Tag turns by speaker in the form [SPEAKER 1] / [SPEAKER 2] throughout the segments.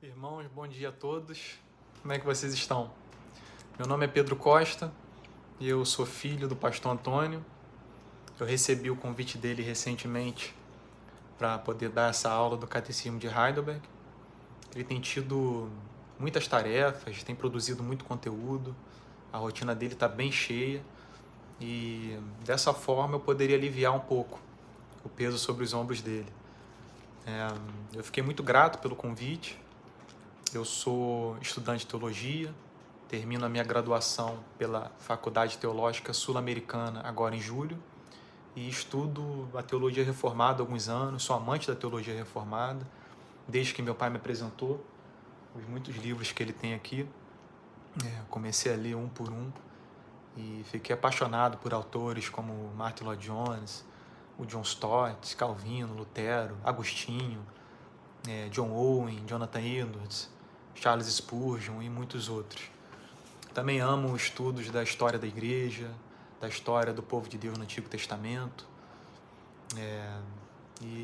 [SPEAKER 1] Irmãos, bom dia a todos. Como é que vocês estão? Meu nome é Pedro Costa e eu sou filho do pastor Antônio. Eu recebi o convite dele recentemente para poder dar essa aula do Catecismo de Heidelberg. Ele tem tido muitas tarefas, tem produzido muito conteúdo, a rotina dele está bem cheia e dessa forma eu poderia aliviar um pouco o peso sobre os ombros dele. Eu fiquei muito grato pelo convite. Eu sou estudante de teologia, termino a minha graduação pela Faculdade Teológica Sul-Americana agora em julho e estudo a teologia reformada há alguns anos, sou amante da teologia reformada, desde que meu pai me apresentou os muitos livros que ele tem aqui. Comecei a ler um por um e fiquei apaixonado por autores como Martin Lloyd Jones, o John Stott, Calvino, Lutero, Agostinho, John Owen, Jonathan Edwards, Charles Spurgeon e muitos outros. Também amo estudos da história da igreja, da história do povo de Deus no Antigo Testamento.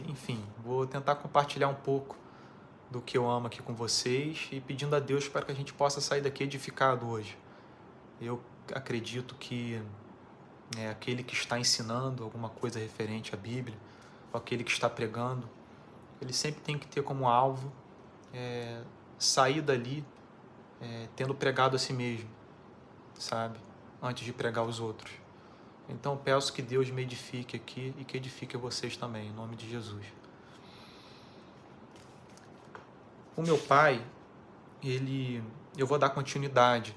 [SPEAKER 1] Enfim, vou tentar compartilhar um pouco do que eu amo aqui com vocês e pedindo a Deus para que a gente possa sair daqui edificado hoje. Eu acredito que aquele que está ensinando alguma coisa referente à Bíblia, ou aquele que está pregando, ele sempre tem que ter como alvo sair dali tendo pregado a si mesmo, sabe? Antes de pregar aos outros. Então peço que Deus me edifique aqui e que edifique vocês também, em nome de Jesus. O meu pai, eu vou dar continuidade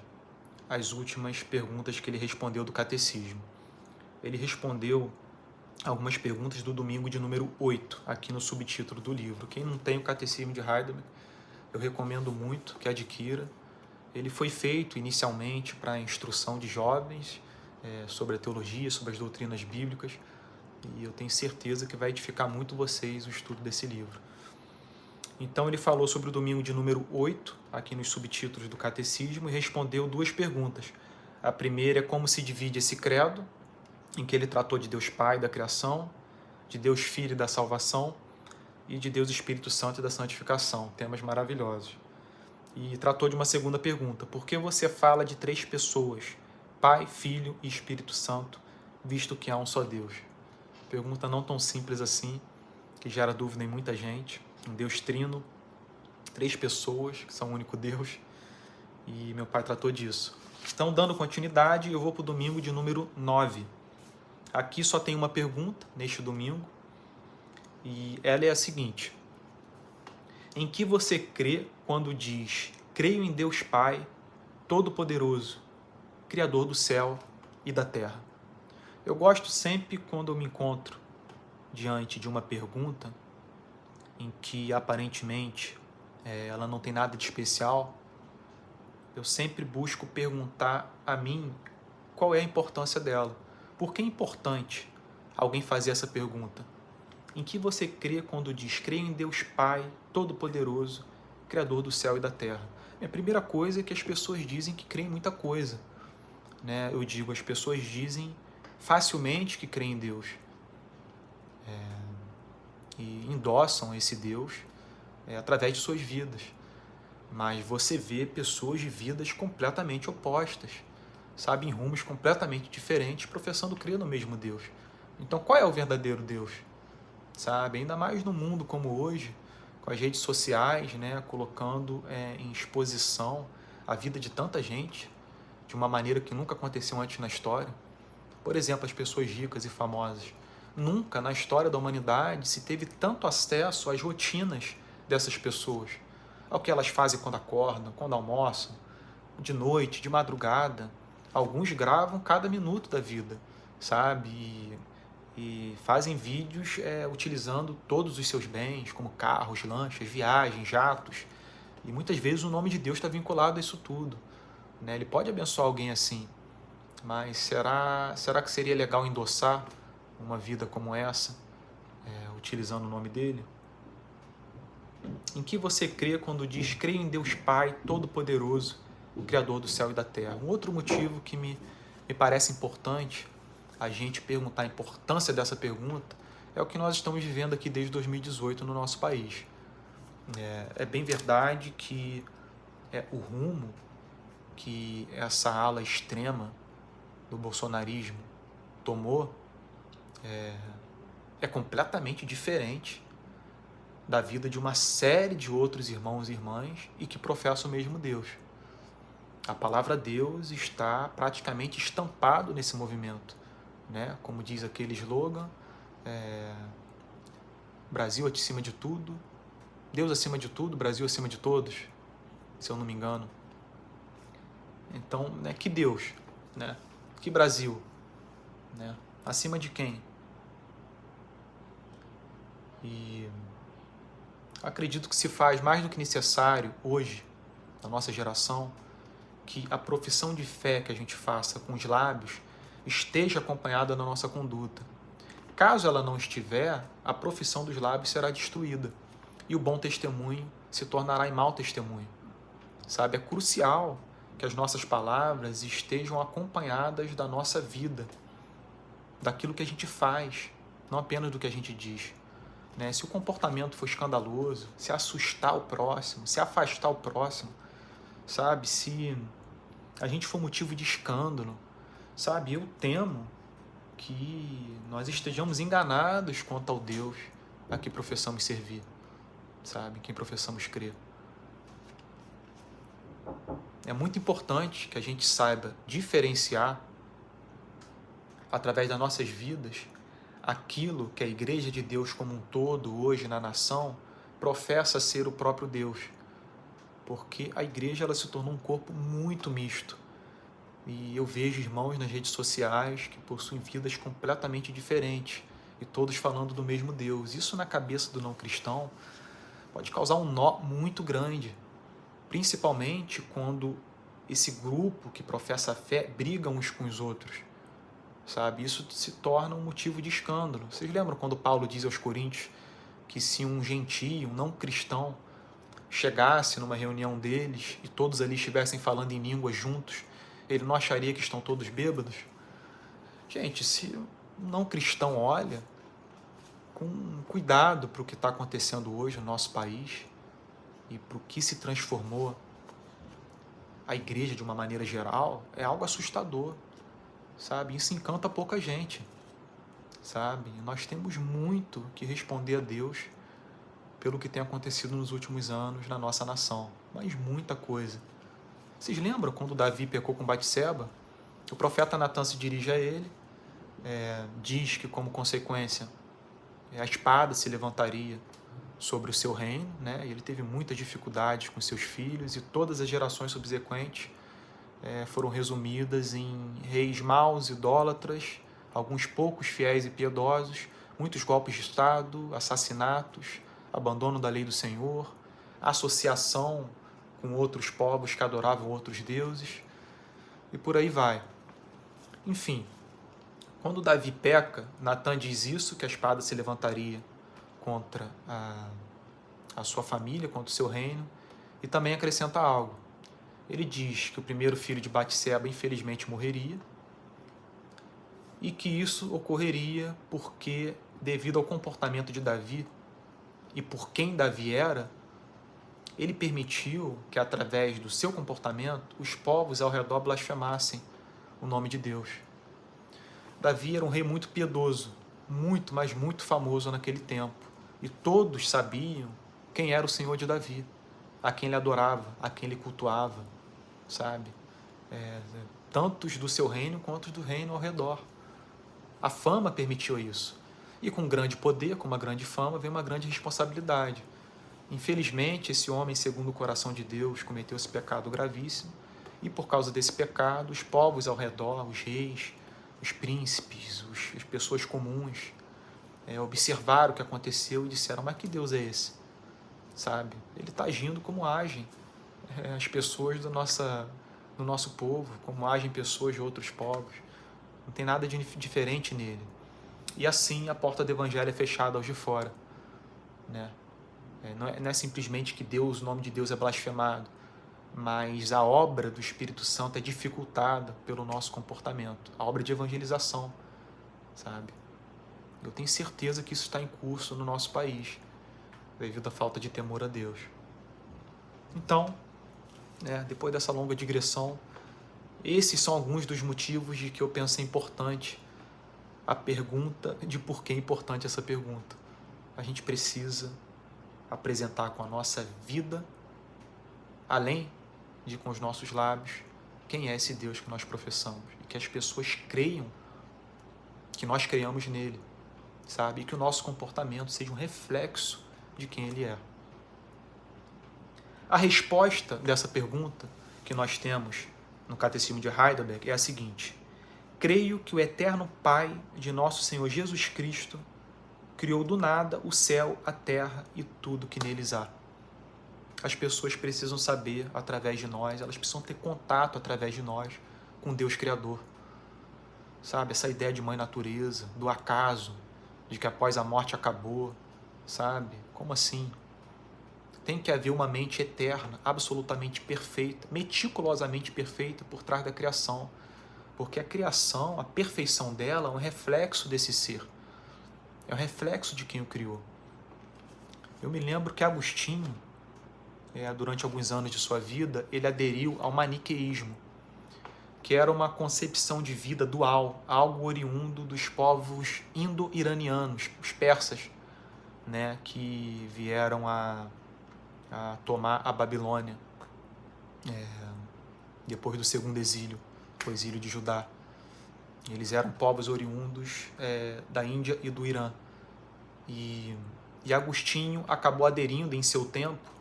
[SPEAKER 1] às últimas perguntas que ele respondeu do catecismo. Ele respondeu algumas perguntas do domingo de número 8, aqui no subtítulo do livro. Quem não tem o Catecismo de Heidelberg, eu recomendo muito que adquira. Ele foi feito inicialmente para a instrução de jovens sobre a teologia, sobre as doutrinas bíblicas, e eu tenho certeza que vai edificar muito vocês o estudo desse livro. Então ele falou sobre o domingo de número 8, aqui nos subtítulos do Catecismo, e respondeu duas perguntas. A primeira é como se divide esse credo, em que ele tratou de Deus Pai da criação, de Deus Filho da salvação e de Deus Espírito Santo e da santificação, temas maravilhosos. E tratou de uma segunda pergunta: por que você fala de três pessoas, Pai, Filho e Espírito Santo, visto que há um só Deus? Pergunta não tão simples assim, que gera dúvida em muita gente. Um Deus trino, três pessoas, que são um único Deus, e meu pai tratou disso. Então, dando continuidade, eu vou para o domingo de número 9. Aqui só tem uma pergunta neste domingo, e ela é a seguinte: em que você crê quando diz, creio em Deus Pai, Todo-Poderoso, Criador do céu e da terra? Eu gosto sempre quando eu me encontro diante de uma pergunta em que aparentemente ela não tem nada de especial, eu sempre busco perguntar a mim qual é a importância dela. Por que é importante alguém fazer essa pergunta? Em que você crê quando diz, creio em Deus Pai, Todo-Poderoso, Criador do céu e da terra? A primeira coisa é que as pessoas dizem que creem em muita coisa. Eu digo, as pessoas dizem facilmente que creem em Deus. E endossam esse Deus através de suas vidas. Mas você vê pessoas de vidas completamente opostas, sabe, em rumos completamente diferentes, professando crer no mesmo Deus. Então, qual é o verdadeiro Deus? Sabe, ainda mais no mundo como hoje, com as redes sociais, colocando em exposição a vida de tanta gente, de uma maneira que nunca aconteceu antes na história. Por exemplo, as pessoas ricas e famosas. Nunca na história da humanidade se teve tanto acesso às rotinas dessas pessoas, ao que elas fazem quando acordam, quando almoçam, de noite, de madrugada. Alguns gravam cada minuto da vida, sabe? E fazem vídeos utilizando todos os seus bens, como carros, lanchas, viagens, jatos. E muitas vezes o nome de Deus está vinculado a isso tudo. Ele pode abençoar alguém assim, mas será que seria legal endossar uma vida como essa, utilizando o nome dele? Em que você crê quando diz, creio em Deus Pai, Todo-Poderoso, o Criador do céu e da terra? Um outro motivo que me parece importante a gente perguntar a importância dessa pergunta é o que nós estamos vivendo aqui desde 2018 no nosso país. É bem verdade que o rumo que essa ala extrema do bolsonarismo tomou é completamente diferente da vida de uma série de outros irmãos e irmãs e que professam o mesmo Deus. A palavra Deus está praticamente estampado nesse movimento, né? Como diz aquele slogan, Brasil acima de tudo, Deus acima de tudo, Brasil acima de todos, se eu não me engano. Então, né, que Deus, né? Que Brasil, né? Acima de quem? E acredito que se faz mais do que necessário hoje, na nossa geração, que a profissão de fé que a gente faça com os lábios esteja acompanhada da nossa conduta. Caso ela não estiver, a profissão dos lábios será destruída e o bom testemunho se tornará em mau testemunho. Sabe, é crucial que as nossas palavras estejam acompanhadas da nossa vida, daquilo que a gente faz, não apenas do que a gente diz. Né? Se o comportamento for escandaloso, se assustar o próximo, se afastar o próximo, sabe? Se a gente for motivo de escândalo, sabe? Eu temo que nós estejamos enganados quanto ao Deus a que professamos servir, sabe? Quem professamos crer. É muito importante que a gente saiba diferenciar, através das nossas vidas, aquilo que a Igreja de Deus como um todo, hoje na nação, professa ser o próprio Deus. Porque a igreja ela se tornou um corpo muito misto. E eu vejo irmãos nas redes sociais que possuem vidas completamente diferentes e todos falando do mesmo Deus. Isso na cabeça do não cristão pode causar um nó muito grande, principalmente quando esse grupo que professa a fé briga uns com os outros, sabe? Isso se torna um motivo de escândalo. Vocês lembram quando Paulo diz aos Coríntios que se um gentio, um não cristão, chegasse numa reunião deles e todos ali estivessem falando em línguas juntos, ele não acharia que estão todos bêbados? Gente, se um não cristão olha com cuidado para o que está acontecendo hoje no nosso país e para o que se transformou a igreja de uma maneira geral, é algo assustador, sabe? Isso encanta pouca gente, sabe? Nós temos muito que responder a Deus pelo que tem acontecido nos últimos anos na nossa nação, mas muita coisa. Vocês lembram quando Davi pecou com Batseba? O profeta Natan se dirige a ele, diz que como consequência a espada se levantaria sobre o seu reino, né? Ele teve muitas dificuldades com seus filhos e todas as gerações subsequentes foram resumidas em reis maus, idólatras, alguns poucos fiéis e piedosos, muitos golpes de Estado, assassinatos, abandono da lei do Senhor, associação com outros povos que adoravam outros deuses, e por aí vai. Enfim, quando Davi peca, Natan diz isso, que a espada se levantaria contra a sua família, contra o seu reino, e também acrescenta algo. Ele diz que o primeiro filho de Batseba infelizmente morreria, e que isso ocorreria porque, devido ao comportamento de Davi e por quem Davi era, ele permitiu que, através do seu comportamento, os povos ao redor blasfemassem o nome de Deus. Davi era um rei muito piedoso, muito, mas muito famoso naquele tempo. E todos sabiam quem era o Senhor de Davi, a quem ele adorava, a quem ele cultuava, sabe? Tantos do seu reino quanto do reino ao redor. A fama permitiu isso. E com grande poder, com uma grande fama, vem uma grande responsabilidade. Infelizmente, esse homem, segundo o coração de Deus, cometeu esse pecado gravíssimo, e por causa desse pecado, os povos ao redor, os reis, os príncipes, as pessoas comuns, observaram o que aconteceu e disseram: mas que Deus é esse? Sabe? Ele está agindo como agem as pessoas do nosso povo, como agem pessoas de outros povos. Não tem nada de diferente nele. E assim a porta do evangelho é fechada aos de fora, né? Não é simplesmente que o nome de Deus é blasfemado, mas a obra do Espírito Santo é dificultada pelo nosso comportamento, a obra de evangelização, sabe? Eu tenho certeza que isso está em curso no nosso país. devido à falta de temor a Deus. Então, depois dessa longa digressão, esses são alguns dos motivos de que eu penso ser importante a pergunta, de por que é importante essa pergunta. A gente precisa apresentar com a nossa vida, além de com os nossos lábios, quem é esse Deus que nós professamos. E que as pessoas creiam que nós creiamos nele, sabe? E que o nosso comportamento seja um reflexo de quem ele é. A resposta dessa pergunta que nós temos no Catecismo de Heidelberg é a seguinte: creio que o eterno Pai de nosso Senhor Jesus Cristo criou do nada o céu, a terra e tudo que neles há. As pessoas precisam saber através de nós, elas precisam ter contato através de nós com Deus Criador. Sabe, essa ideia de mãe natureza, do acaso, de que após a morte acabou, sabe? Como assim? Tem que haver uma mente eterna, absolutamente perfeita, meticulosamente perfeita por trás da criação. Porque a criação, a perfeição dela é um reflexo desse ser. É um reflexo de quem o criou. Eu me lembro que Agostinho, durante alguns anos de sua vida, ele aderiu ao maniqueísmo, que era uma concepção de vida dual, algo oriundo dos povos indo-iranianos, os persas, que vieram a tomar a Babilônia depois do segundo exílio, o exílio de Judá. Eles eram povos oriundos da Índia e do Irã. E Agostinho acabou aderindo em seu tempo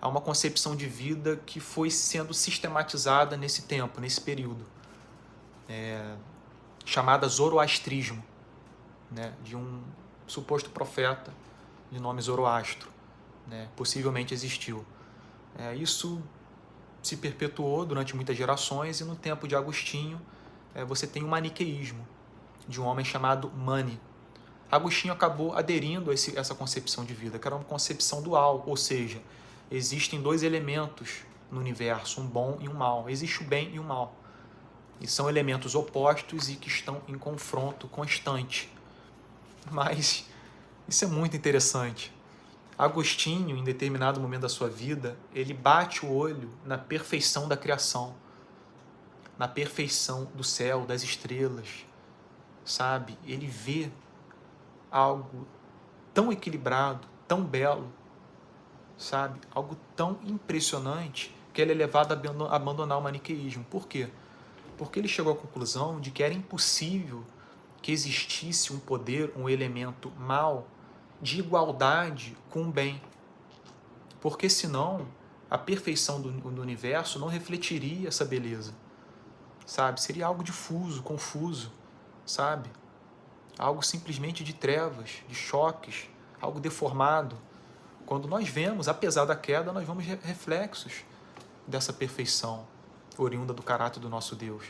[SPEAKER 1] a uma concepção de vida que foi sendo sistematizada nesse tempo, nesse período, chamada zoroastrismo, de um suposto profeta de nome Zoroastro, possivelmente existiu. Isso se perpetuou durante muitas gerações e no tempo de Agostinho você tem o maniqueísmo de um homem chamado Mani. Agostinho acabou aderindo a essa concepção de vida, que era uma concepção dual, ou seja, existem dois elementos no universo, um bom e um mal. Existe o bem e o mal. E são elementos opostos e que estão em confronto constante. Mas isso é muito interessante. Agostinho, em determinado momento da sua vida, ele bate o olho na perfeição da criação, na perfeição do céu, das estrelas, sabe? Ele vê algo tão equilibrado, tão belo, sabe? Algo tão impressionante que ele é levado a abandonar o maniqueísmo. Por quê? Porque ele chegou à conclusão de que era impossível que existisse um poder, um elemento mal de igualdade com o bem. Porque senão a perfeição do universo não refletiria essa beleza, sabe? Seria algo difuso, confuso, sabe? Algo simplesmente de trevas, de choques, algo deformado. Quando nós vemos, apesar da queda, nós vemos reflexos dessa perfeição oriunda do caráter do nosso Deus.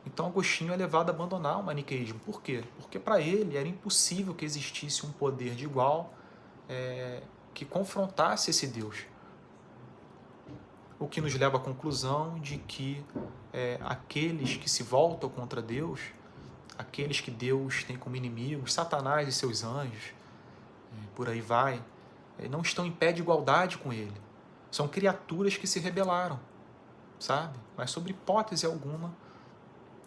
[SPEAKER 1] Então Agostinho é levado a abandonar o maniqueísmo. Por quê? Porque para ele era impossível que existisse um poder de igual que confrontasse esse Deus. O que nos leva à conclusão de que aqueles que se voltam contra Deus, aqueles que Deus tem como inimigos, Satanás e seus anjos, por aí vai, não estão em pé de igualdade com ele. São criaturas que se rebelaram, sabe? Mas sobre hipótese alguma,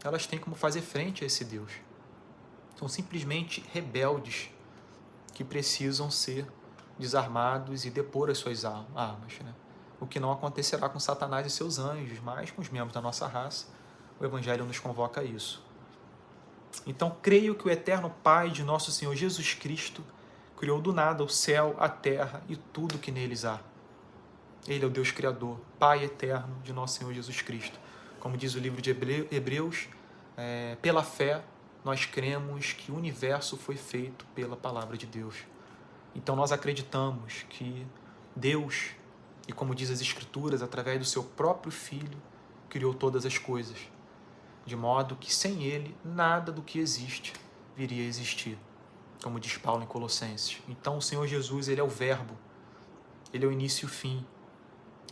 [SPEAKER 1] elas têm como fazer frente a esse Deus. São simplesmente rebeldes que precisam ser desarmados e depor as suas armas, O que não acontecerá com Satanás e seus anjos, mas com os membros da nossa raça. O Evangelho nos convoca a isso. Então, creio que o eterno Pai de nosso Senhor Jesus Cristo criou do nada o céu, a terra e tudo que neles há. Ele é o Deus Criador, Pai eterno de nosso Senhor Jesus Cristo. Como diz o livro de Hebreus, pela fé, nós cremos que o universo foi feito pela palavra de Deus. Então, nós acreditamos que Deus, e como diz as Escrituras, através do seu próprio Filho, criou todas as coisas, de modo que sem ele, nada do que existe viria a existir, como diz Paulo em Colossenses. Então, o Senhor Jesus, ele é o Verbo, ele é o início e o fim.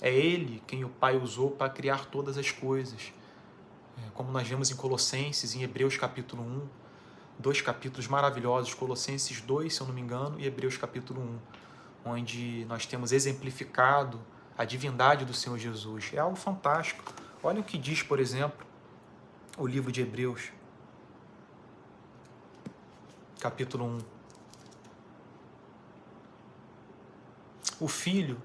[SPEAKER 1] É ele quem o Pai usou para criar todas as coisas. Como nós vemos em Colossenses, em Hebreus capítulo 1, dois capítulos maravilhosos, Colossenses 2, se eu não me engano, e Hebreus capítulo 1, onde nós temos exemplificado a divindade do Senhor Jesus. É algo fantástico. Olha o que diz, por exemplo, o livro de Hebreus, capítulo 1. O Filho,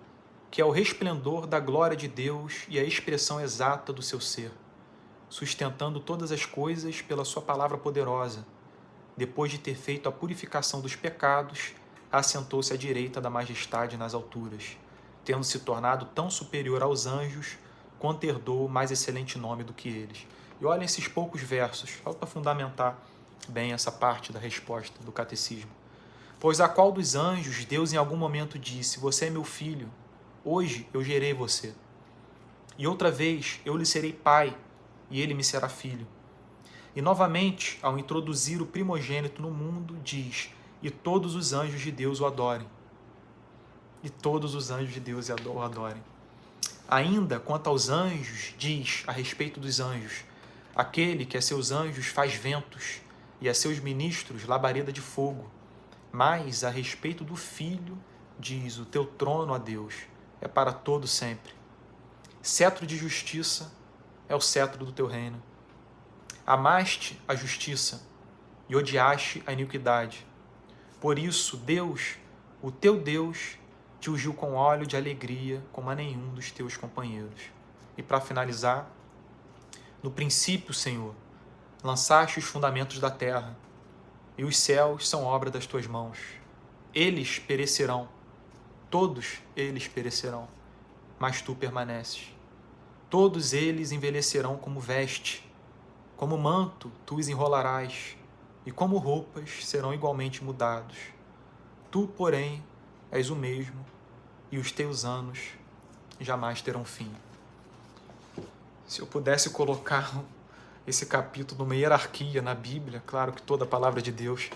[SPEAKER 1] que é o resplendor da glória de Deus e a expressão exata do seu ser, sustentando todas as coisas pela sua palavra poderosa, depois de ter feito a purificação dos pecados, assentou-se à direita da majestade nas alturas, tendo se tornado tão superior aos anjos, quanto herdou mais excelente nome do que eles. E olha esses poucos versos, só para fundamentar bem essa parte da resposta do catecismo. Pois a qual dos anjos Deus em algum momento disse: você é meu filho, hoje eu gerei você. E outra vez eu lhe serei pai, e ele me será filho. E novamente, ao introduzir o primogênito no mundo, diz: e todos os anjos de Deus o adorem. E todos os anjos de Deus o adorem. Ainda quanto aos anjos, diz a respeito dos anjos: aquele que a seus anjos faz ventos, e a seus ministros labareda de fogo. Mas a respeito do Filho, diz: o teu trono, ó Deus, é para todo sempre. Cetro de justiça é o cetro do teu reino. Amaste a justiça e odiaste a iniquidade. Por isso, Deus, o teu Deus, te ungiu com óleo de alegria como a nenhum dos teus companheiros. E para finalizar, no princípio, Senhor, lançaste os fundamentos da terra, e os céus são obra das tuas mãos. Eles perecerão, todos eles perecerão, mas tu permaneces. Todos eles envelhecerão como veste, como manto tu os enrolarás, e como roupas serão igualmente mudados. Tu, porém, és o mesmo, e os teus anos jamais terão fim. Se eu pudesse colocar esse capítulo numa hierarquia na Bíblia, claro que toda a palavra de Deus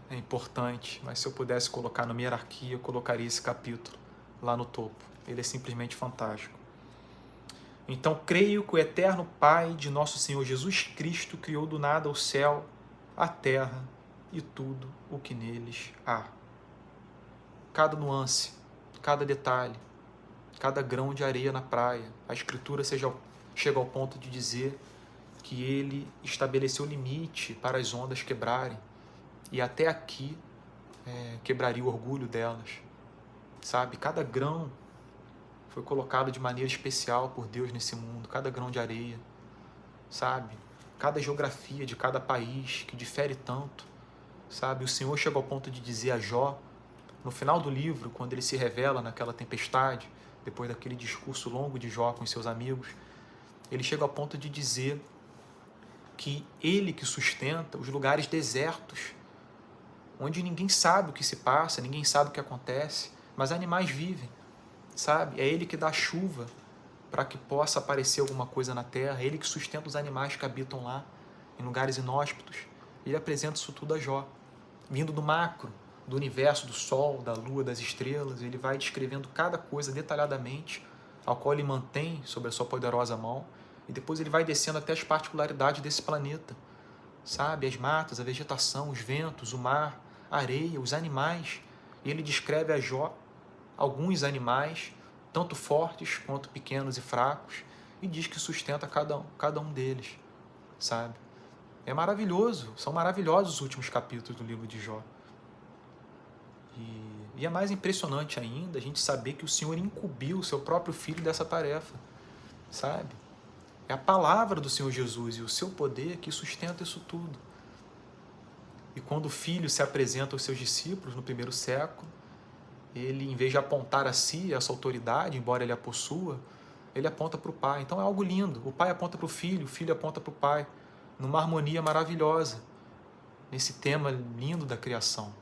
[SPEAKER 1] é importante, mas se eu pudesse colocar numa hierarquia, eu colocaria esse capítulo lá no topo. Ele é simplesmente fantástico. Então, creio que o eterno Pai de nosso Senhor Jesus Cristo criou do nada o céu, a terra e tudo o que neles há. Cada nuance, cada detalhe, cada grão de areia na praia. A Escritura chega ao ponto de dizer que ele estabeleceu limite para as ondas quebrarem, e até aqui quebraria o orgulho delas. Sabe? Cada grão foi colocado de maneira especial por Deus nesse mundo, cada grão de areia, sabe? Cada geografia de cada país que difere tanto, sabe? O Senhor chega ao ponto de dizer a Jó, no final do livro, quando ele se revela naquela tempestade, depois daquele discurso longo de Jó com os seus amigos, ele chega ao ponto de dizer que ele que sustenta os lugares desertos, onde ninguém sabe o que se passa, ninguém sabe o que acontece, mas animais vivem, sabe? É ele que dá chuva para que possa aparecer alguma coisa na terra, é ele que sustenta os animais que habitam lá, em lugares inóspitos. Ele apresenta isso tudo a Jó, vindo do macro, do universo, do sol, da lua, das estrelas. Ele vai descrevendo cada coisa detalhadamente, ao qual ele mantém sob a sua poderosa mão, e depois ele vai descendo até as particularidades desse planeta, sabe? As matas, a vegetação, os ventos, o mar, a areia, os animais. E ele descreve a Jó alguns animais, tanto fortes quanto pequenos e fracos, e diz que sustenta cada um deles, sabe? É maravilhoso, são maravilhosos os últimos capítulos do livro de Jó. E é mais impressionante ainda a gente saber que o Senhor incumbiu o seu próprio Filho dessa tarefa, sabe? É a palavra do Senhor Jesus e o seu poder que sustenta isso tudo. E quando o Filho se apresenta aos seus discípulos no primeiro século, ele, em vez de apontar a si essa autoridade, embora ele a possua, ele aponta para o Pai. Então é algo lindo. O Pai aponta para o Filho aponta para o Pai, numa harmonia maravilhosa, nesse tema lindo da criação.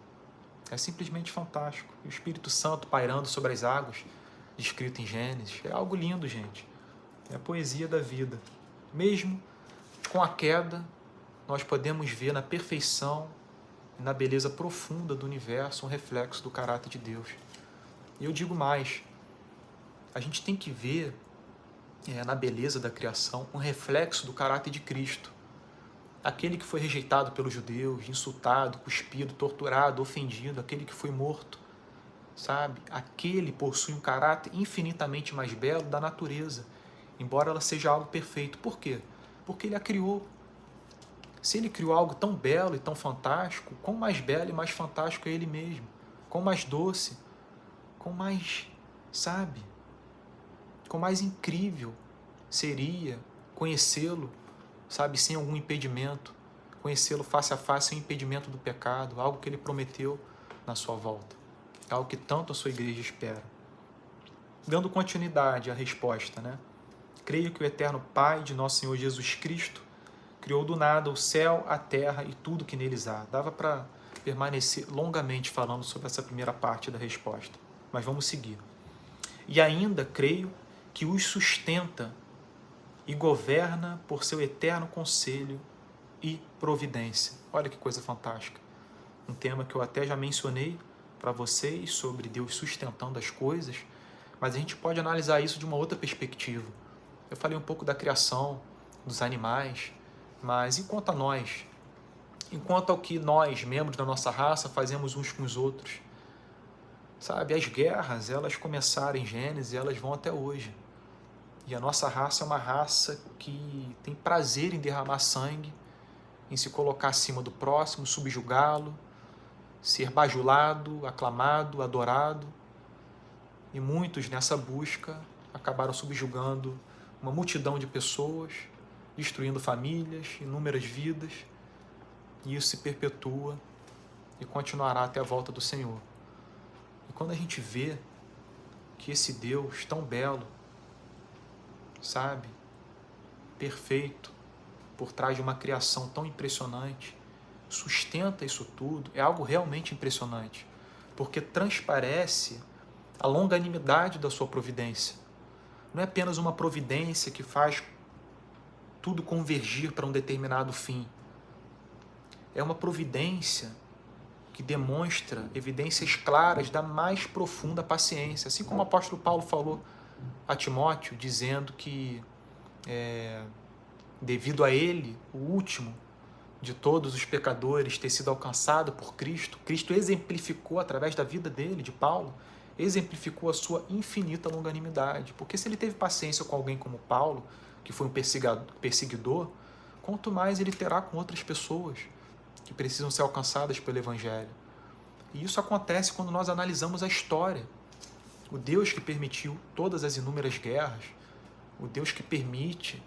[SPEAKER 1] É simplesmente fantástico. E o Espírito Santo pairando sobre as águas, descrito em Gênesis, é algo lindo, gente. É a poesia da vida. Mesmo com a queda, nós podemos ver na perfeição e na beleza profunda do universo um reflexo do caráter de Deus. E eu digo mais, a gente tem que ver na beleza da criação um reflexo do caráter de Cristo. Aquele que foi rejeitado pelos judeus, insultado, cuspido, torturado, ofendido, aquele que foi morto, sabe? Aquele possui um caráter infinitamente mais belo da natureza, embora ela seja algo perfeito. Por quê? Porque ele a criou. Se ele criou algo tão belo e tão fantástico, quão mais belo e mais fantástico é ele mesmo? Quão mais doce, quão mais, sabe? Quão mais incrível seria conhecê-lo, sabe, sem algum impedimento, conhecê-lo face a face sem impedimento do pecado, algo que ele prometeu na sua volta, algo que tanto a sua igreja espera. Dando continuidade à resposta, né? Creio que o eterno Pai de nosso Senhor Jesus Cristo criou do nada o céu, a terra e tudo que neles há. Dava para permanecer longamente falando sobre essa primeira parte da resposta, mas vamos seguir. E ainda creio que os sustenta e governa por seu eterno conselho e providência. Olha que coisa fantástica. Um tema que eu até já mencionei para vocês sobre Deus sustentando as coisas, mas a gente pode analisar isso de uma outra perspectiva. Eu falei um pouco da criação, dos animais, mas enquanto a nós, enquanto ao que nós, membros da nossa raça, fazemos uns com os outros, sabe? As guerras, elas começaram em Gênesis e elas vão até hoje. E a nossa raça é uma raça que tem prazer em derramar sangue, em se colocar acima do próximo, subjugá-lo, ser bajulado, aclamado, adorado. E muitos nessa busca acabaram subjugando uma multidão de pessoas, destruindo famílias, inúmeras vidas. E isso se perpetua e continuará até a volta do Senhor. E quando a gente vê que esse Deus tão belo, sabe, perfeito, por trás de uma criação tão impressionante, sustenta isso tudo, é algo realmente impressionante, porque transparece a longanimidade da sua providência. Não é apenas uma providência que faz tudo convergir para um determinado fim. É uma providência que demonstra evidências claras da mais profunda paciência, assim como o apóstolo Paulo falou a Timóteo, dizendo que devido a ele, o último de todos os pecadores, ter sido alcançado por Cristo, Cristo exemplificou através da vida dele, de Paulo, exemplificou a sua infinita longanimidade. Porque se ele teve paciência com alguém como Paulo, que foi um perseguidor, quanto mais ele terá com outras pessoas que precisam ser alcançadas pelo Evangelho. E isso acontece quando nós analisamos a história. O Deus que permitiu todas as inúmeras guerras, o Deus que permite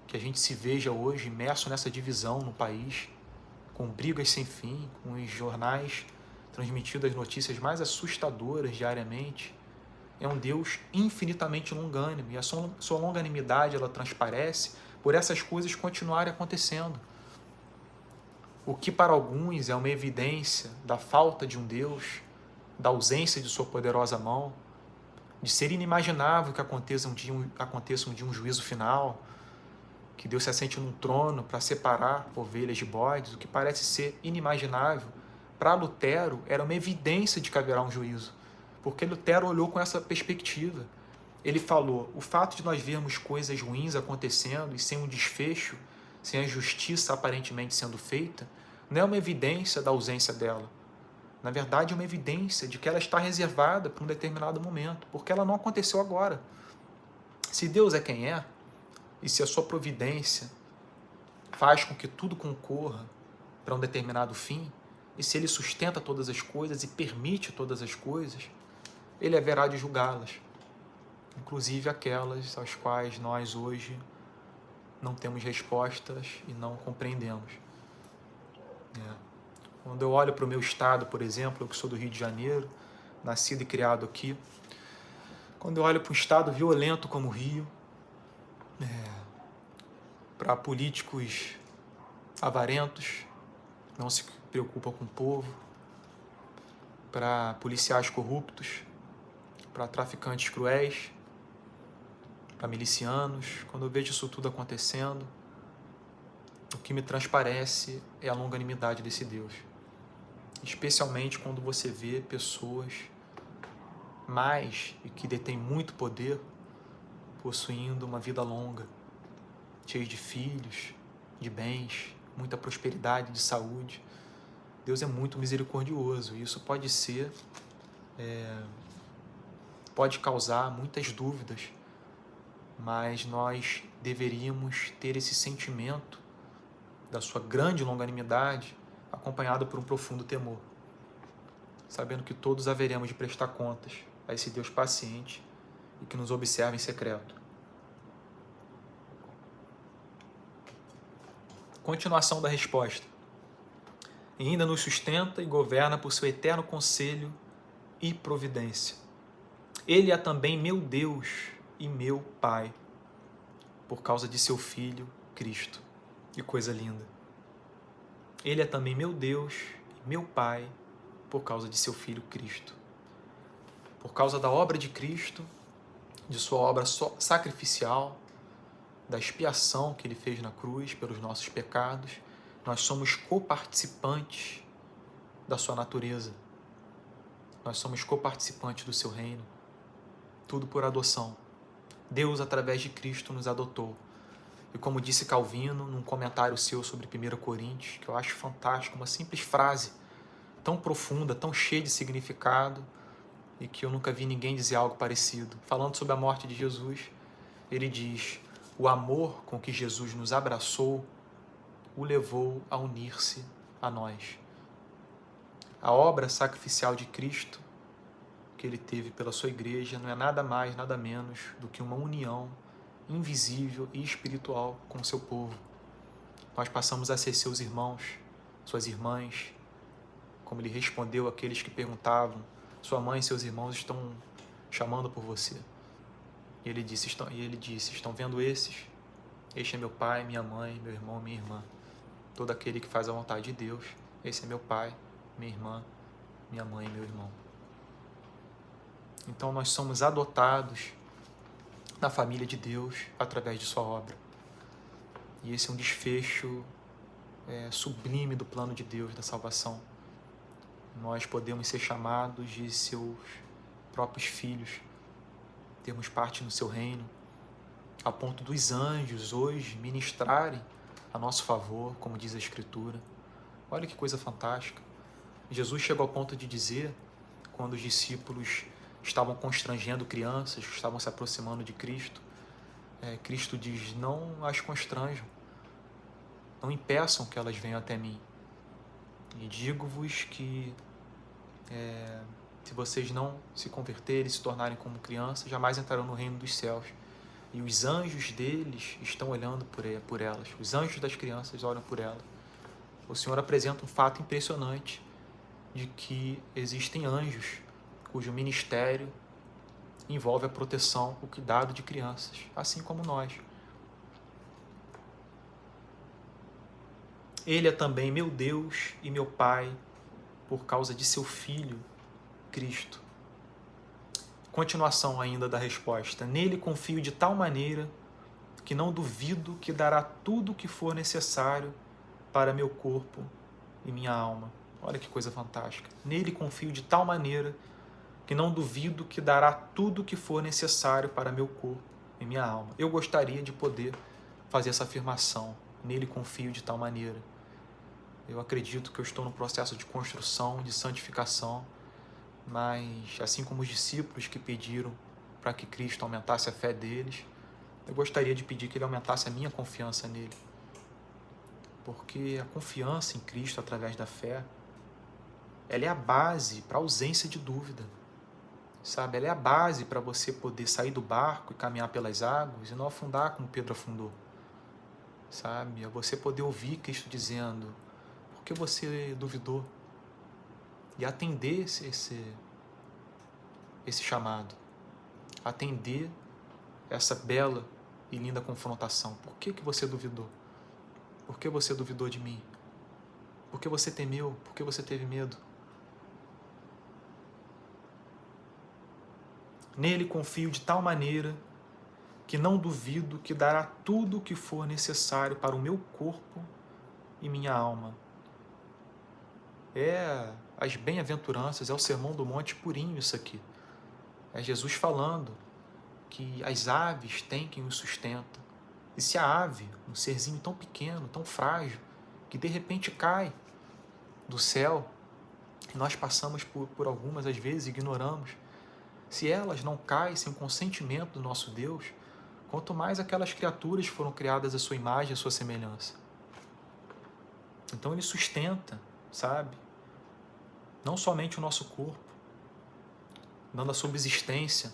[SPEAKER 1] que a gente se veja hoje imerso nessa divisão no país, com brigas sem fim, com os jornais transmitindo as notícias mais assustadoras diariamente, é um Deus infinitamente longânimo, e a sua longanimidade ela transparece por essas coisas continuarem acontecendo. O que para alguns é uma evidência da falta de um Deus, da ausência de sua poderosa mão, de ser inimaginável que aconteça um dia um juízo final, que Deus se assente num trono para separar ovelhas de bodes, o que parece ser inimaginável, para Lutero era uma evidência de que haverá um juízo, porque Lutero olhou com essa perspectiva. Ele falou, o fato de nós vermos coisas ruins acontecendo e sem um desfecho, sem a justiça aparentemente sendo feita, não é uma evidência da ausência dela. Na verdade, é uma evidência de que ela está reservada para um determinado momento, porque ela não aconteceu agora. Se Deus é quem é, e se a sua providência faz com que tudo concorra para um determinado fim, e se ele sustenta todas as coisas e permite todas as coisas, ele haverá de julgá-las, inclusive aquelas às quais nós hoje não temos respostas e não compreendemos. Quando eu olho para o meu estado, por exemplo, eu que sou do Rio de Janeiro, nascido e criado aqui, quando eu olho para um estado violento como o Rio, para políticos avarentos, não se preocupam com o povo, para policiais corruptos, para traficantes cruéis, para milicianos, quando eu vejo isso tudo acontecendo, o que me transparece é a longanimidade desse Deus. Especialmente quando você vê pessoas mais e que detêm muito poder, possuindo uma vida longa, cheia de filhos, de bens, muita prosperidade, de saúde. Deus é muito misericordioso e isso pode ser pode causar muitas dúvidas, mas nós deveríamos ter esse sentimento da sua grande longanimidade acompanhado por um profundo temor, sabendo que todos haveremos de prestar contas a esse Deus paciente e que nos observa em secreto. Continuação da resposta. E ainda nos sustenta e governa por seu eterno conselho e providência. Ele é também meu Deus e meu Pai, por causa de seu Filho, Cristo. Que coisa linda. Ele é também meu Deus e meu Pai, por causa de seu Filho, Cristo. Por causa da obra de Cristo, de sua obra sacrificial, da expiação que ele fez na cruz pelos nossos pecados, nós somos coparticipantes da sua natureza. Nós somos coparticipantes do seu reino. Tudo por adoção. Deus, através de Cristo, nos adotou. E como disse Calvino, num comentário seu sobre 1 Coríntios, que eu acho fantástico, uma simples frase, tão profunda, tão cheia de significado, e que eu nunca vi ninguém dizer algo parecido. Falando sobre a morte de Jesus, ele diz: o amor com que Jesus nos abraçou o levou a unir-se a nós. A obra sacrificial de Cristo que ele teve pela sua igreja não é nada mais, nada menos do que uma união invisível e espiritual com o seu povo. Nós passamos a ser seus irmãos, suas irmãs, como ele respondeu àqueles que perguntavam: sua mãe e seus irmãos estão chamando por você. E ele disse: estão vendo esses? Este é meu pai, minha mãe, meu irmão, minha irmã. Todo aquele que faz a vontade de Deus, esse é meu pai, minha irmã, minha mãe e meu irmão. Então nós somos adotados na família de Deus através de sua obra. E esse é um desfecho sublime do plano de Deus da salvação. Nós podemos ser chamados de seus próprios filhos, termos parte no seu reino, a ponto dos anjos hoje ministrarem a nosso favor, como diz a Escritura. Olha que coisa fantástica. Jesus chegou ao ponto de dizer, quando os discípulos estavam constrangendo crianças que estavam se aproximando de Cristo, Cristo diz: não as constranjam, não impeçam que elas venham até mim. E digo-vos que se vocês não se converterem, se tornarem como crianças, jamais entrarão no reino dos céus. E os anjos deles estão olhando por elas. Os anjos das crianças olham por elas. O Senhor apresenta um fato impressionante de que existem anjos cujo ministério envolve a proteção, o cuidado de crianças, assim como nós. Ele é também meu Deus e meu Pai, por causa de seu Filho, Cristo. Continuação ainda da resposta. Nele confio de tal maneira que não duvido que dará tudo o que for necessário para meu corpo e minha alma. Olha que coisa fantástica. Nele confio de tal maneira que não duvido que dará tudo o que for necessário para meu corpo e minha alma. Eu gostaria de poder fazer essa afirmação. Nele confio de tal maneira. Eu acredito que eu estou no processo de construção, de santificação, mas assim como os discípulos que pediram para que Cristo aumentasse a fé deles, eu gostaria de pedir que ele aumentasse a minha confiança nele. Porque a confiança em Cristo através da fé, ela é a base para a ausência de dúvida. Sabe? Ela é a base para você poder sair do barco e caminhar pelas águas e não afundar como Pedro afundou. Sabe? É você poder ouvir Cristo dizendo: por que você duvidou? E atender esse chamado. Atender essa bela e linda confrontação. Por que você duvidou? Por que você duvidou de mim? Por que você temeu? Por que você teve medo? Nele confio de tal maneira que não duvido que dará tudo o que for necessário para o meu corpo e minha alma. É as bem-aventuranças, é o Sermão do Monte purinho isso aqui. É Jesus falando que as aves têm quem os sustenta. E se a ave, um serzinho tão pequeno, tão frágil, que de repente cai do céu e nós passamos por algumas, às vezes, ignoramos, se elas não caem sem o consentimento do nosso Deus, quanto mais aquelas criaturas que foram criadas à sua imagem, à sua semelhança. Então ele sustenta, sabe? Não somente o nosso corpo, dando a subsistência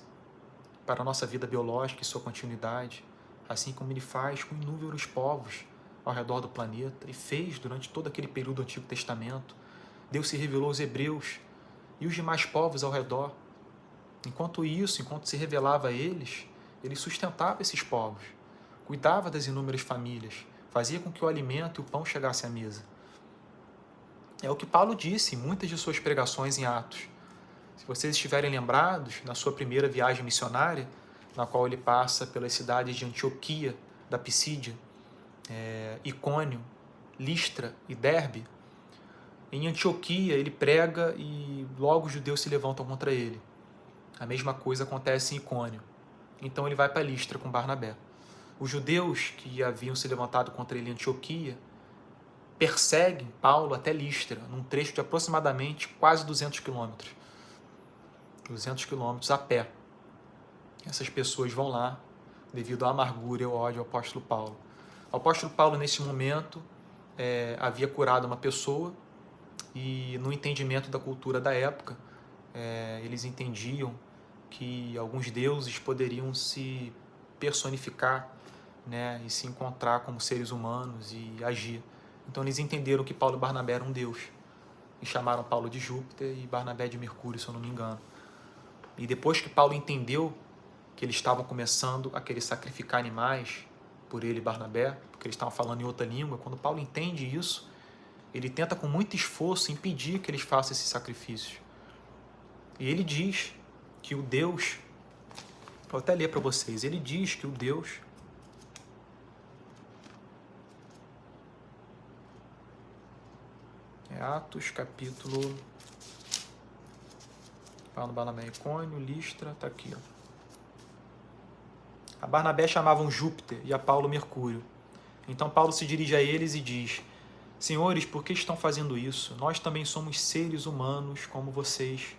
[SPEAKER 1] para a nossa vida biológica e sua continuidade, assim como ele faz com inúmeros povos ao redor do planeta e fez durante todo aquele período do Antigo Testamento. Deus se revelou aos hebreus e os demais povos ao redor. Enquanto se revelava a eles, ele sustentava esses povos, cuidava das inúmeras famílias, fazia com que o alimento e o pão chegassem à mesa. É o que Paulo disse em muitas de suas pregações em Atos. Se vocês estiverem lembrados, na sua primeira viagem missionária, na qual ele passa pelas cidades de Antioquia, da Pisídia, Icônio, Listra e Derbe, em Antioquia ele prega e logo os judeus se levantam contra ele. A mesma coisa acontece em Icônio. Então ele vai para Listra com Barnabé. Os judeus que haviam se levantado contra ele em Antioquia perseguem Paulo até Listra, num trecho de aproximadamente quase 200 quilômetros. 200 quilômetros a pé. Essas pessoas vão lá devido à amargura e ao ódio ao apóstolo Paulo. O apóstolo Paulo, nesse momento, havia curado uma pessoa e, no entendimento da cultura da época, eles entendiam que alguns deuses poderiam se personificar, né, e se encontrar como seres humanos e agir. Então eles entenderam que Paulo e Barnabé eram um deus e chamaram Paulo de Júpiter e Barnabé de Mercúrio, se eu não me engano. E depois que Paulo entendeu que eles estavam começando a querer sacrificar animais por ele e Barnabé, porque eles estavam falando em outra língua, quando Paulo entende isso, ele tenta com muito esforço impedir que eles façam esses sacrifícios. E ele diz que o Deus, vou até ler para vocês, ele diz que o Deus Atos, capítulo... Falando Barnabé, Icônio, Listra, está aqui. Ó. A Barnabé chamavam Júpiter e a Paulo Mercúrio. Então Paulo se dirige a eles e diz: Senhores, por que estão fazendo isso? Nós também somos seres humanos como vocês,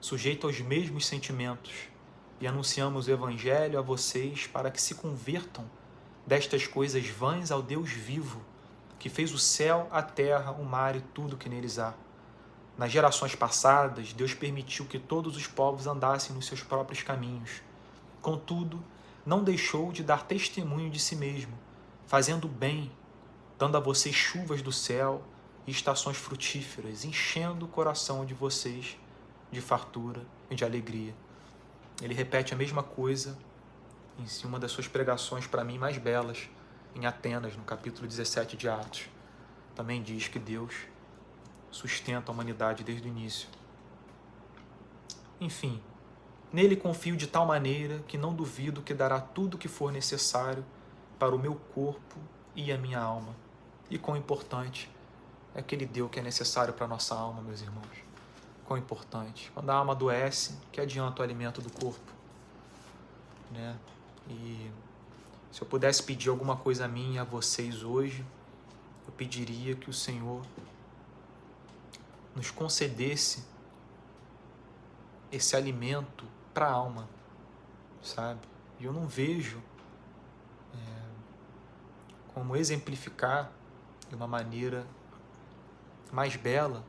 [SPEAKER 1] sujeitos aos mesmos sentimentos, e anunciamos o Evangelho a vocês para que se convertam destas coisas vãs ao Deus vivo, que fez o céu, a terra, o mar e tudo que neles há. Nas gerações passadas, Deus permitiu que todos os povos andassem nos seus próprios caminhos. Contudo, não deixou de dar testemunho de si mesmo, fazendo bem, dando a vocês chuvas do céu e estações frutíferas, enchendo o coração de vocês de fartura e de alegria. Ele repete a mesma coisa em uma das suas pregações, para mim, mais belas, em Atenas, no capítulo 17 de Atos. Também diz que Deus sustenta a humanidade desde o início. Enfim, nele confio de tal maneira que não duvido que dará tudo o que for necessário para o meu corpo e a minha alma. E quão importante é que ele deu o que é necessário para a nossa alma, meus irmãos. Quão importante. Quando a alma adoece, que adianta o alimento do corpo? Né? E se eu pudesse pedir alguma coisa a mim e a vocês hoje, eu pediria que o Senhor nos concedesse esse alimento para a alma, sabe? E eu não vejo como exemplificar de uma maneira mais bela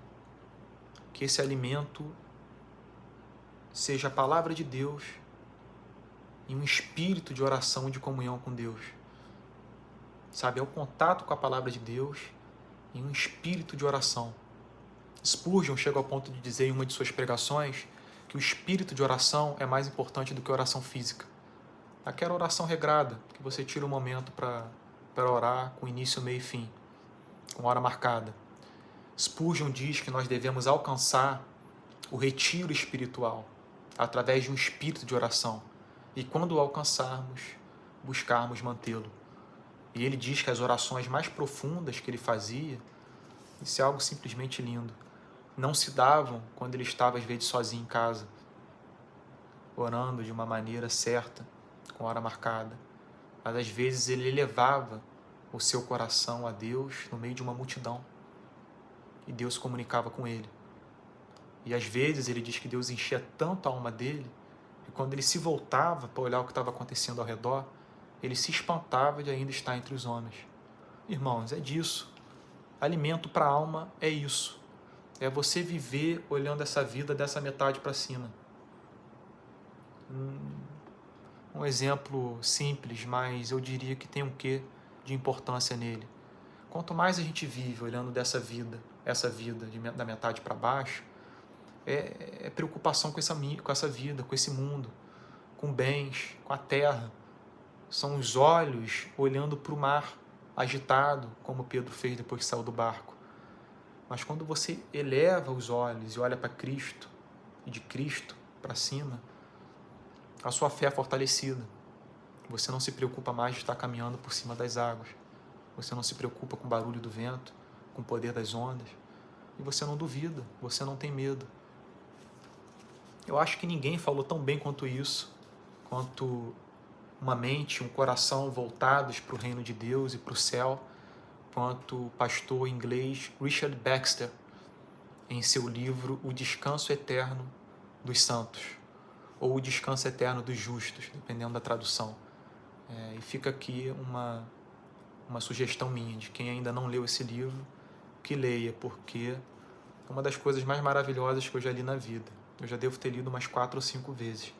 [SPEAKER 1] que esse alimento seja a palavra de Deus e um espírito de oração e de comunhão com Deus. Sabe, é o contato com a palavra de Deus e um espírito de oração. Spurgeon chega ao ponto de dizer em uma de suas pregações que o espírito de oração é mais importante do que a oração física. Aquela oração regrada, que você tira um momento para orar com início, meio e fim, com hora marcada. Spurgeon diz que nós devemos alcançar o retiro espiritual através de um espírito de oração e, quando o alcançarmos, buscarmos mantê-lo. E ele diz que as orações mais profundas que ele fazia, isso é algo simplesmente lindo, não se davam quando ele estava às vezes sozinho em casa, orando de uma maneira certa, com hora marcada, mas às vezes ele elevava o seu coração a Deus no meio de uma multidão e Deus se comunicava com ele. E às vezes ele diz que Deus enchia tanto a alma dele, que quando ele se voltava para olhar o que estava acontecendo ao redor, ele se espantava de ainda estar entre os homens. Irmãos, é disso. Alimento para a alma é isso. É você viver olhando essa vida dessa metade para cima. Um exemplo simples, mas eu diria que tem um quê de importância nele. Quanto mais a gente vive olhando dessa vida, essa vida da metade para baixo, é preocupação com essa vida, com esse mundo, com bens, com a terra. São os olhos olhando para o mar agitado, como Pedro fez depois que saiu do barco. Mas quando você eleva os olhos e olha para Cristo, e de Cristo para cima, a sua fé é fortalecida. Você não se preocupa mais de estar caminhando por cima das águas. Você não se preocupa com o barulho do vento, com o poder das ondas. E você não duvida, você não tem medo. Eu acho que ninguém falou tão bem quanto isso, quanto uma mente, um coração voltados para o reino de Deus e para o céu, quanto o pastor inglês Richard Baxter, em seu livro O Descanso Eterno dos Santos, ou O Descanso Eterno dos Justos, dependendo da tradução. E fica aqui uma sugestão minha, de quem ainda não leu esse livro, que leia, porque é uma das coisas mais maravilhosas que eu já li na vida. Eu já devo ter lido umas 4 ou 5 vezes,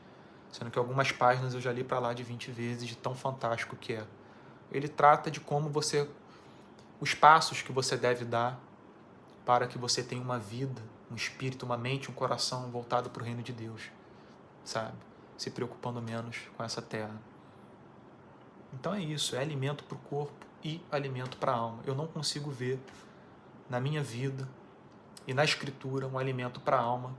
[SPEAKER 1] sendo que algumas páginas eu já li para lá de 20 vezes, de tão fantástico que é. Ele trata de como os passos que você deve dar para que você tenha uma vida, um espírito, uma mente, um coração voltado para o reino de Deus, sabe? Se preocupando menos com essa terra. Então é isso, é alimento para o corpo e alimento para a alma. Eu não consigo ver na minha vida e na Escritura um alimento para a alma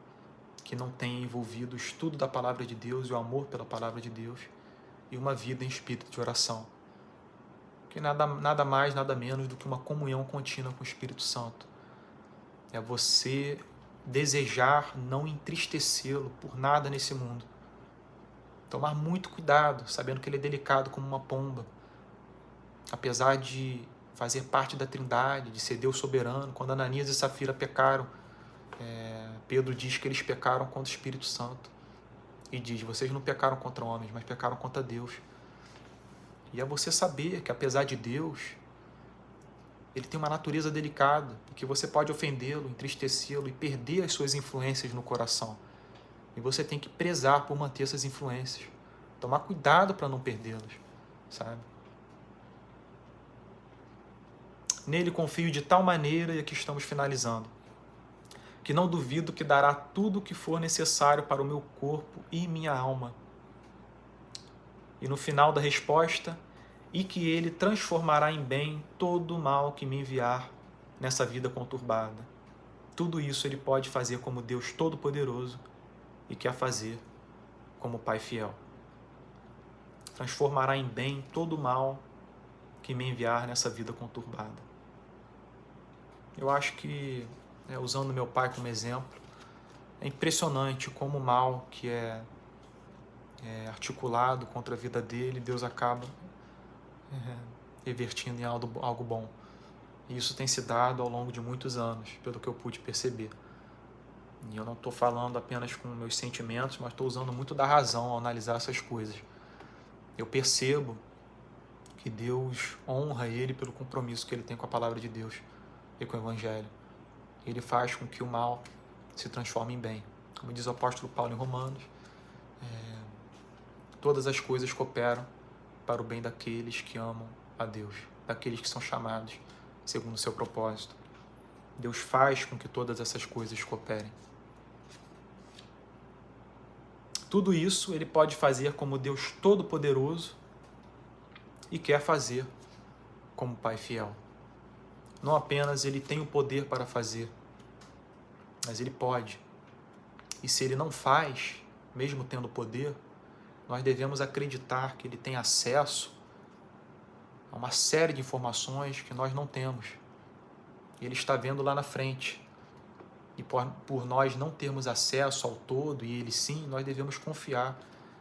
[SPEAKER 1] que não tenha envolvido o estudo da palavra de Deus e o amor pela palavra de Deus e uma vida em espírito de oração. Que nada mais, nada menos do que uma comunhão contínua com o Espírito Santo. É você desejar não entristecê-lo por nada nesse mundo. Tomar muito cuidado, sabendo que ele é delicado como uma pomba. Apesar de fazer parte da Trindade, de ser Deus soberano, quando Ananias e Safira pecaram, Pedro diz que eles pecaram contra o Espírito Santo. E diz, vocês não pecaram contra homens, mas pecaram contra Deus. E é você saber que, apesar de Deus, ele tem uma natureza delicada, que você pode ofendê-lo, entristecê-lo e perder as suas influências no coração. E você tem que prezar por manter essas influências. Tomar cuidado para não perdê-las, sabe? Nele confio de tal maneira, e aqui estamos finalizando, que não duvido que dará tudo o que for necessário para o meu corpo e minha alma. E no final da resposta, e que ele transformará em bem todo o mal que me enviar nessa vida conturbada. Tudo isso ele pode fazer como Deus Todo-Poderoso e quer fazer como Pai fiel. Transformará em bem todo o mal que me enviar nessa vida conturbada. Eu acho que, usando meu pai como exemplo, é impressionante como o mal que é articulado contra a vida dele, Deus acaba revertindo em algo bom. E isso tem se dado ao longo de muitos anos, pelo que eu pude perceber. E eu não estou falando apenas com meus sentimentos, mas estou usando muito da razão ao analisar essas coisas. Eu percebo que Deus honra ele pelo compromisso que ele tem com a palavra de Deus e com o Evangelho. Ele faz com que o mal se transforme em bem. Como diz o apóstolo Paulo em Romanos, todas as coisas cooperam para o bem daqueles que amam a Deus, daqueles que são chamados segundo o seu propósito. Deus faz com que todas essas coisas cooperem. Tudo isso ele pode fazer como Deus Todo-Poderoso e quer fazer como Pai fiel. Não apenas ele tem o poder para fazer, mas ele pode. E se ele não faz, mesmo tendo poder, nós devemos acreditar que ele tem acesso a uma série de informações que nós não temos. Ele está vendo lá na frente. E por nós não termos acesso ao todo, e ele sim, nós devemos confiar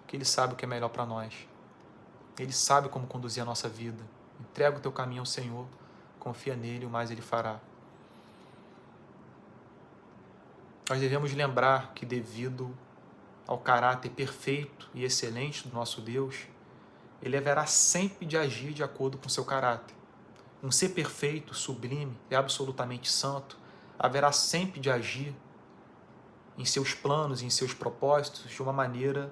[SPEAKER 1] que ele sabe o que é melhor para nós. Ele sabe como conduzir a nossa vida. Entrega o teu caminho ao Senhor, confia nele, o mais ele fará. nós devemos lembrar que, devido ao caráter perfeito e excelente do nosso Deus, ele haverá sempre de agir de acordo com seu caráter. Um ser perfeito, sublime e absolutamente santo haverá sempre de agir em seus planos e em seus propósitos de uma maneira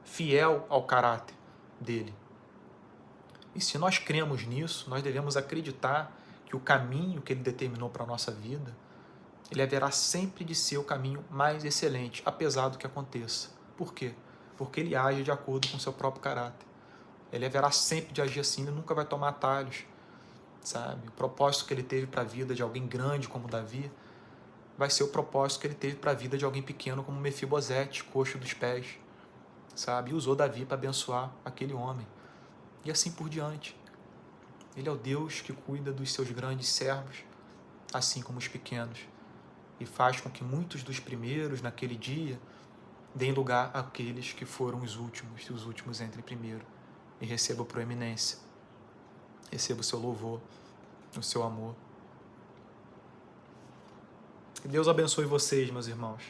[SPEAKER 1] fiel ao caráter dele. E se nós cremos nisso, nós devemos acreditar que o caminho que ele determinou para a nossa vida, ele haverá sempre de ser o caminho mais excelente, apesar do que aconteça. Por quê? Porque ele age de acordo com o seu próprio caráter. Ele haverá sempre de agir assim, ele nunca vai tomar atalhos, sabe? O propósito que ele teve para a vida de alguém grande como Davi vai ser o propósito que ele teve para a vida de alguém pequeno como Mefibosete, coxo dos pés, sabe? E usou Davi para abençoar aquele homem. E assim por diante. Ele é o Deus que cuida dos seus grandes servos, assim como os pequenos, e faz com que muitos dos primeiros naquele dia deem lugar àqueles que foram os últimos entrem primeiro, e recebam proeminência, recebam o seu louvor, o seu amor. Que Deus abençoe vocês, meus irmãos.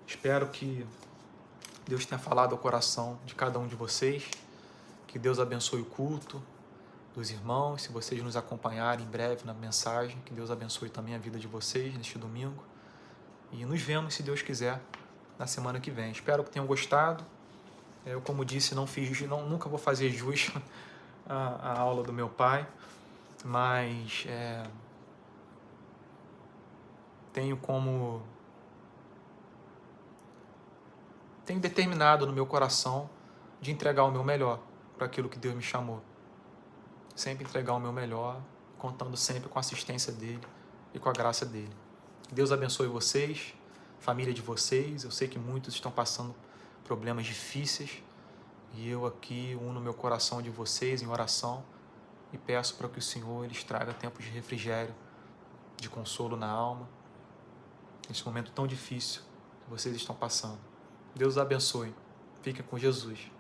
[SPEAKER 1] Espero que Deus tenha falado ao coração de cada um de vocês, que Deus abençoe o culto dos irmãos, se vocês nos acompanharem em breve na mensagem, que Deus abençoe também a vida de vocês neste domingo, e nos vemos, se Deus quiser, na semana que vem. Espero que tenham gostado. Eu, como disse, nunca vou fazer jus à aula do meu pai, mas tenho determinado no meu coração de entregar o meu melhor para aquilo que Deus me chamou. Sempre entregar o meu melhor, contando sempre com a assistência dele e com a graça dele. Deus abençoe vocês, família de vocês. Eu sei que muitos estão passando problemas difíceis e eu aqui uno meu coração de vocês em oração e peço para que o Senhor lhes traga tempos de refrigério, de consolo na alma, nesse momento tão difícil que vocês estão passando. Deus os abençoe. Fiquem com Jesus.